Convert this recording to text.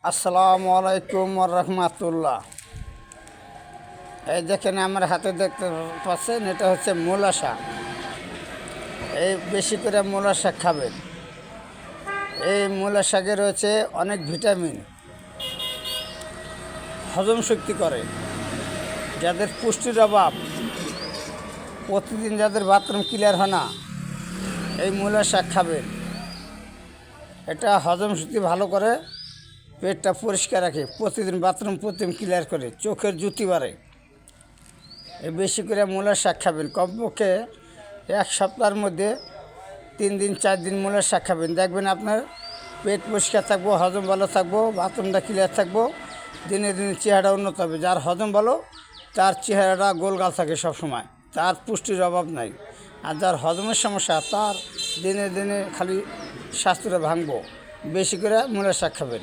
আসসালামু আলাইকুম রহমতুল্লাহ। এই দেখেন আমার হাতে দেখতে পাচ্ছেন, এটা হচ্ছে মূলা শাক। এই বেশি করে মূলা শাক খাবেন। এই মূলা শাকে রয়েছে অনেক ভিটামিন, হজম শক্তি করে। যাদের পুষ্টির অভাব, প্রতিদিন যাদের বাথরুম ক্লিয়ার হয় না, এই মূলা শাক খাবেন। এটা হজম শক্তি ভালো করে, পেটটা পরিষ্কার রাখে, প্রতিদিন বাথরুম ক্লিয়ার করে, চোখের জ্যোতি বাড়ে। এই বেশি করে মূলার শাক খাবেন। কমপক্ষে এক সপ্তাহের মধ্যে 3 দিন 4 দিন মূলার শাক খাবেন। দেখবেন আপনার পেট পরিষ্কার থাকবো, হজম ভালো থাকবো, বাথরুমটা ক্লিয়ার থাকবো, দিনে দিনে চেহারা উন্নত হবে। যার হজম ভালো তার চেহারাটা গোলগাল থাকে সবসময়, তার পুষ্টির অভাব নাই। আর যার হজমের সমস্যা তার দিনে দিনে খালি স্বাস্থ্যটা ভাঙবো। বেশি করে মূলার শাক খাবেন।